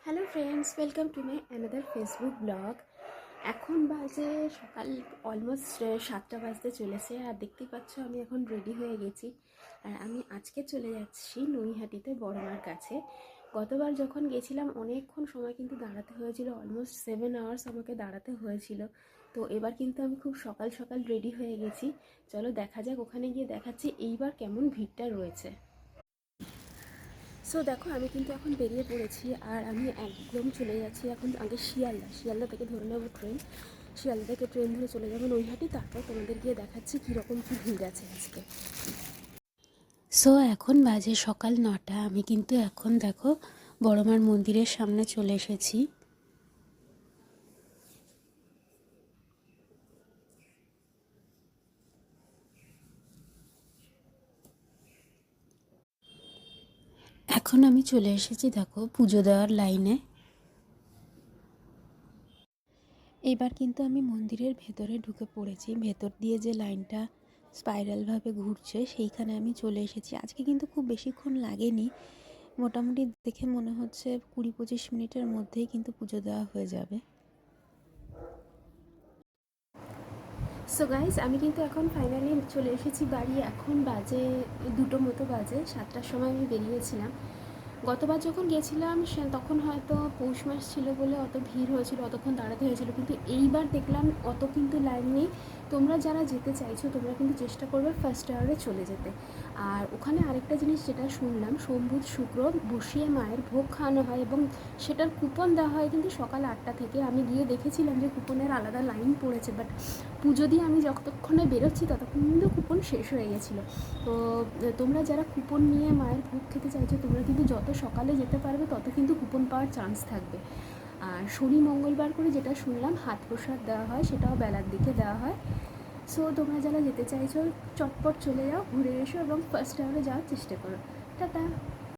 Hello friends, welcome to my another Facebook blog. এখন বাজে সকাল অলমোস্ট 7টা বাজতে চলেছে। আর দেখতেই পাচ্ছ আমি এখন রেডি হয়ে গেছি। আর আমি আজকে চলে যাচ্ছি নৈহাটিতে বড়মার কাছে। গতবার যখন গেছিলাম অনেকক্ষণ সময় কিন্তু দাঁড়াতে হয়েছিল, অলমোস্ট 7 আওয়ার্স আমাকে দাঁড়াতে হয়েছিল। তো এবার কিন্তু আমি খুব সকাল সকাল রেডি হয়ে গেছি। চলো দেখা যাক, ওখানে গিয়ে দেখাচ্ছি এইবার কেমন ভিড়টা রয়েছে। সো দেখো, আমি কিন্তু এখন বেরিয়ে পড়েছি আর আমি একদম চলে যাচ্ছি এখন আগে শিয়ালদা থেকে ধরে নেবো ট্রেন। শিয়ালদা থেকে ট্রেন ধরে চলে যাবো নৈহাটি, তারপর তোমাদের গিয়ে দেখাচ্ছি কীরকম কী ভিড় আছে আজকে। সো এখন বাজে সকাল 9টা, আমি কিন্তু এখন দেখো বড়মার মন্দিরের সামনে চলে এসেছি। এখন আমি চলে এসেছি দেখো পুজো দেওয়ার লাইনে। এবার কিন্তু আমি মন্দিরের ভেতরে ঢুকে পড়েছি। ভেতর দিয়ে যে লাইনটা স্পাইরালভাবে ঘুরছে সেইখানে আমি চলে এসেছি। আজকে কিন্তু খুব বেশিক্ষণ লাগেনি, মোটামুটি দেখে মনে হচ্ছে 20-25 মিনিটের মধ্যেই কিন্তু পুজো দেওয়া হয়ে যাবে। সো গাইস, আমি কিন্তু এখন ফাইনালি চলে এসেছি বাড়ি। এখন বাজে 2টো মতো বাজে, 7টার সময় আমি বেরিয়েছিলাম। গতবার যখন গেছিলাম তখন হয়তো পৌষ মাস ছিল বলে অত ভিড় হয়েছিল, অতক্ষণ দাঁড়াতে হয়েছিল, কিন্তু এইবার দেখলাম অত কিন্তু লাইন নেই। তোমরা যারা যেতে চাইছো তোমরা কিন্তু চেষ্টা করবে ফার্স্ট আওয়ারে চলে যেতে। আর ওখানে আরেকটা জিনিস যেটা শুনলাম, সোম বুধ শুক্র বসিয়ে মায়ের ভোগ খাওয়ানো হয় এবং সেটার কুপন দেওয়া হয় কিন্তু সকাল 8টা থেকে। আমি গিয়ে দেখেছিলাম যে কুপনের আলাদা লাইন পড়েছে, বাট পুজো দিয়ে আমি যতক্ষণে বেরোচ্ছি ততক্ষণ কিন্তু কুপন শেষ হয়ে গেছিলো। তো তোমরা যারা কুপন নিয়ে মায়ের ভোগ খেতে চাইছো তোমরা কিন্তু যত সকালে যেতে পারবে তত কিন্তু কুপন পাওয়ার চান্স থাকবে। আর শনি মঙ্গলবার করে যেটা শুনলাম হাত প্রসাদ দেওয়া হয়, সেটাও বেলার দিকে দেওয়া হয়। সো তোমরা যারা যেতে চাইছো চটপট চলে যাও, ঘুরে এসো এবং ফার্স্ট আওয়ারে যাওয়ার চেষ্টা করো। টাটা।